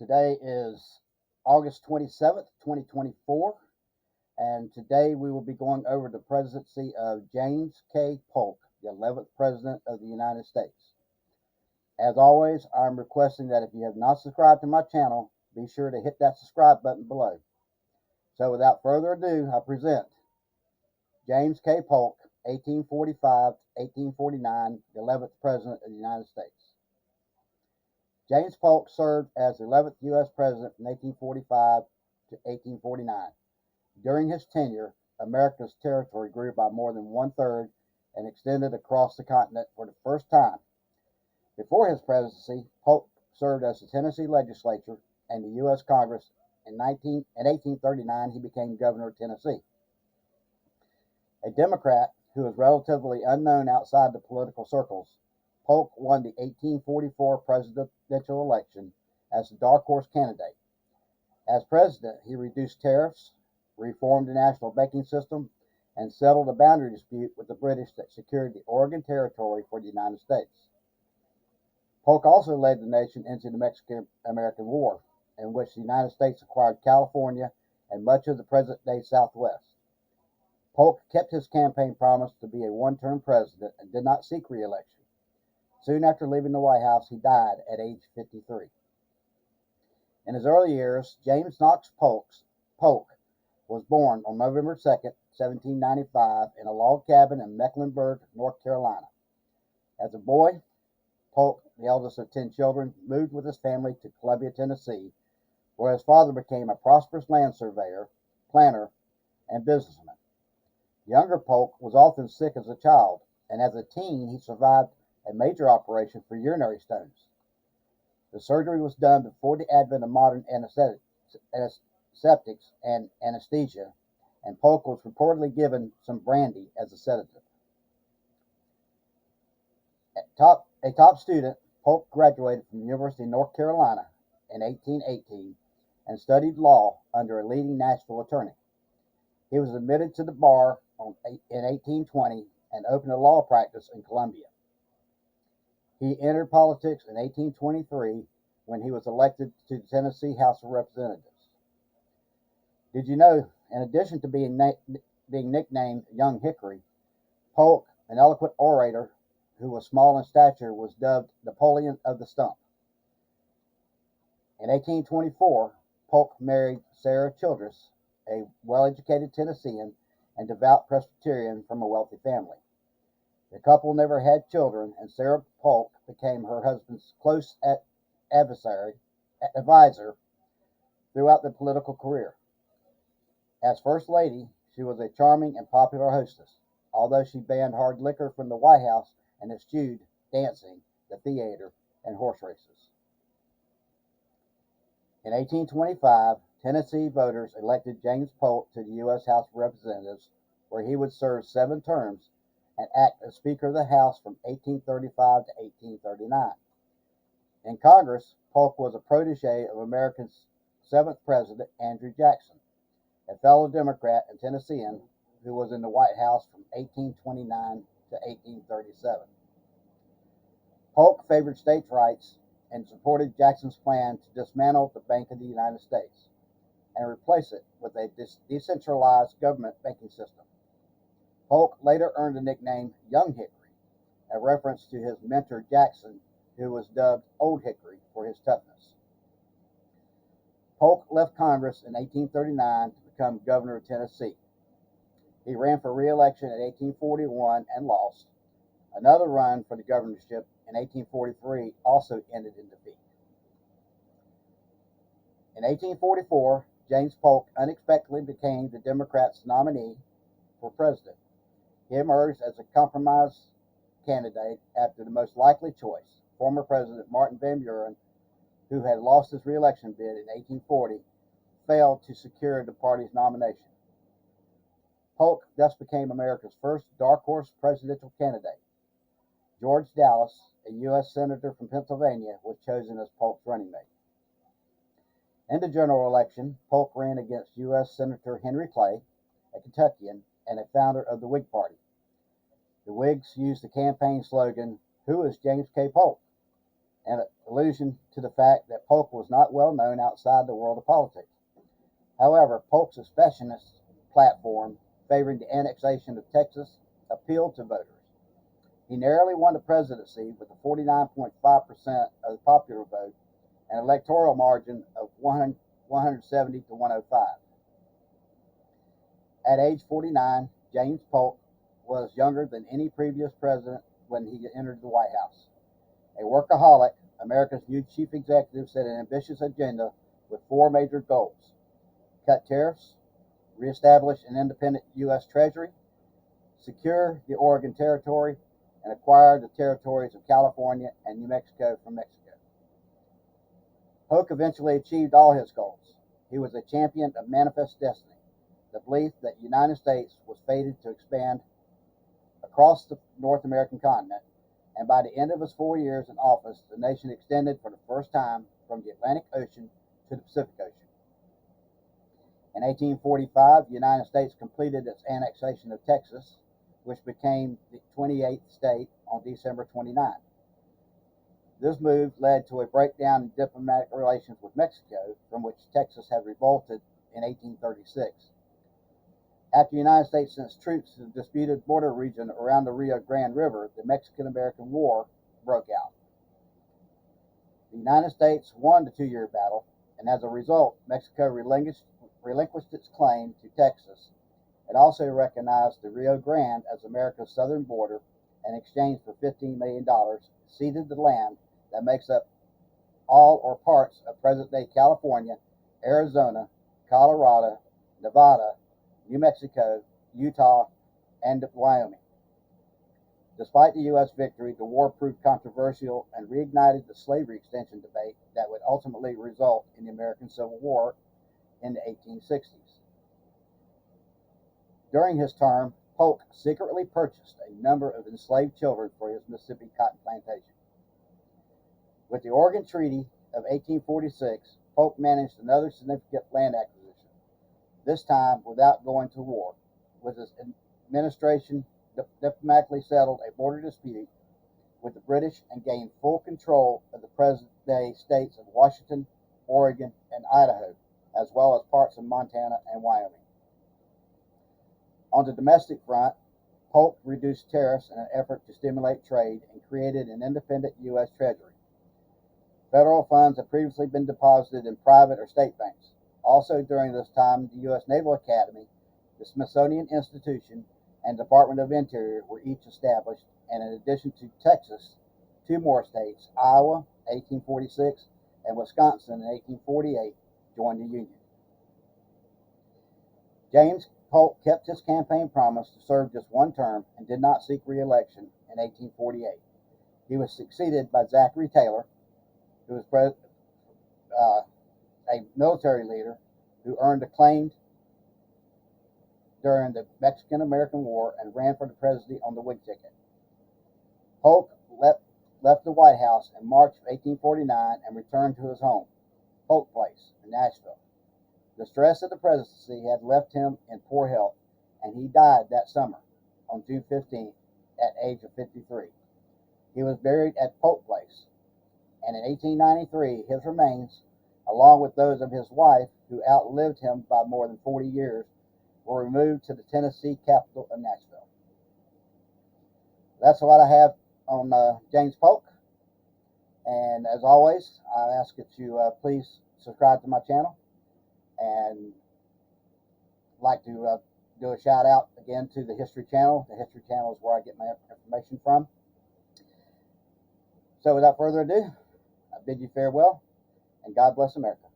Today is August 27th, 2024, and today we will be going over the presidency of James K. Polk, the 11th President of the United States. As always, I'm requesting that if you have not subscribed to my channel, be sure to hit that subscribe button below. So without further ado, I present James K. Polk, 1845 1849, the 11th President of the United States. James Polk served as the 11th U.S. President from 1845 to 1849. During his tenure, America's territory grew by more than one-third and extended across the continent for the first time. Before his presidency, Polk served as the Tennessee legislature and the U.S. Congress. In 1839, he became governor of Tennessee. A Democrat who was relatively unknown outside the political circles, Polk won the 1844 presidential election as the dark horse candidate. As president, he reduced tariffs, reformed the national banking system, and settled a boundary dispute with the British that secured the Oregon Territory for the United States. Polk also led the nation into the Mexican-American War, in which the United States acquired California and much of the present-day Southwest. Polk kept his campaign promise to be a one-term president and did not seek re-election. Soon after leaving the White House, he died at age 53. In his early years, James Knox Polk was born on November 2nd, 1795, in a log cabin in Mecklenburg, North Carolina. As a boy, Polk, the eldest of 10 children, moved with his family to Columbia, Tennessee, where his father became a prosperous land surveyor, planter, and businessman. Younger Polk was often sick as a child, and as a teen, he survived a major operation for urinary stones. The surgery was done before the advent of modern antiseptics and anesthesia, and Polk was reportedly given some brandy as a sedative. A top student, Polk graduated from the University of North Carolina in 1818 and studied law under a leading Nashville attorney. He was admitted to the bar in 1820 and opened a law practice in Columbia. He entered politics in 1823 when he was elected to the Tennessee House of Representatives. Did you know, in addition to being nicknamed Young Hickory, Polk, an eloquent orator who was small in stature, was dubbed Napoleon of the Stump. In 1824, Polk married Sarah Childress, a well-educated Tennessean and devout Presbyterian from a wealthy family. The couple never had children, and Sarah Polk became her husband's close advisor throughout their political career. As First Lady, she was a charming and popular hostess, although she banned hard liquor from the White House and eschewed dancing, the theater, and horse races. In 1825, Tennessee voters elected James Polk to the U.S. House of Representatives, where he would serve 7 terms and act as Speaker of the House from 1835 to 1839. In Congress, Polk was a protege of America's 7th President, Andrew Jackson, a fellow Democrat and Tennessean who was in the White House from 1829 to 1837. Polk favored states' rights and supported Jackson's plan to dismantle the Bank of the United States and replace it with a decentralized government banking system. Polk later earned the nickname Young Hickory, a reference to his mentor Jackson, who was dubbed Old Hickory for his toughness. Polk left Congress in 1839 to become governor of Tennessee. He ran for re-election in 1841 and lost. Another run for the governorship in 1843 also ended in defeat. In 1844, James Polk unexpectedly became the Democrats' nominee for president. He emerged as a compromise candidate after the most likely choice, former President Martin Van Buren, who had lost his re-election bid in 1840, failed to secure the party's nomination. Polk thus became America's first dark horse presidential candidate. George Dallas, a U.S. Senator from Pennsylvania, was chosen as Polk's running mate. In the general election, Polk ran against U.S. Senator Henry Clay, a Kentuckian and a founder of the Whig Party. The Whigs used the campaign slogan, "Who is James K. Polk?" an allusion to the fact that Polk was not well known outside the world of politics. However, Polk's secessionist platform favoring the annexation of Texas appealed to voters. He narrowly won the presidency with a 49.5% of the popular vote and an electoral margin of 170 to 105. At age 49, James Polk was younger than any previous president when he entered the White House. A workaholic, America's new chief executive set an ambitious agenda with four major goals: cut tariffs, reestablish an independent U.S. Treasury, secure the Oregon Territory, and acquire the territories of California and New Mexico from Mexico. Polk eventually achieved all his goals. He was a champion of manifest destiny, the belief that the United States was fated to expand across the North American continent, and by the end of his 4 years in office, the nation extended for the first time from the Atlantic Ocean to the Pacific Ocean. In 1845, the United States completed its annexation of Texas, which became the 28th state on December 29. This move led to a breakdown in diplomatic relations with Mexico, from which Texas had revolted in 1836. After the United States sent troops to the disputed border region around the Rio Grande River, the Mexican-American War broke out. The United States won the two-year battle, and as a result, Mexico relinquished its claim to Texas. It also recognized the Rio Grande as America's southern border and, in exchange for $15 million, ceded the land that makes up all or parts of present-day California, Arizona, Colorado, Nevada, New Mexico, Utah, and Wyoming. Despite the U.S. victory, the war proved controversial and reignited the slavery extension debate that would ultimately result in the American Civil War in the 1860s. During his term, Polk secretly purchased a number of enslaved children for his Mississippi cotton plantation. With the Oregon Treaty of 1846, Polk managed another significant land acquisition, this time without going to war. With his administration, diplomatically settled a border dispute with the British and gained full control of the present-day states of Washington, Oregon, and Idaho, as well as parts of Montana and Wyoming. On the domestic front, Polk reduced tariffs in an effort to stimulate trade and created an independent U.S. Treasury. Federal funds had previously been deposited in private or state banks. Also during this time, the U.S. Naval Academy, the Smithsonian Institution, and Department of Interior were each established, and in addition to Texas, two more states, Iowa, 1846, and Wisconsin in 1848, joined the Union. James Polk kept his campaign promise to serve just one term and did not seek re-election in 1848. He was succeeded by Zachary Taylor, who was a military leader who earned acclaim during the Mexican-American War and ran for the presidency on the Whig ticket. Polk left the White House in March of 1849 and returned to his home, Polk Place, in Nashville. The stress of the presidency had left him in poor health, and he died that summer on June 15th at the age of 53. He was buried at Polk Place, and in 1893 his remains, along with those of his wife, who outlived him by more than 40 years, were removed to the Tennessee capital of Nashville. That's what I have on James Polk. And as always, I ask that you please subscribe to my channel, and like to do a shout out again to the History Channel. The History Channel is where I get my information from. So without further ado, I bid you farewell, and God bless America.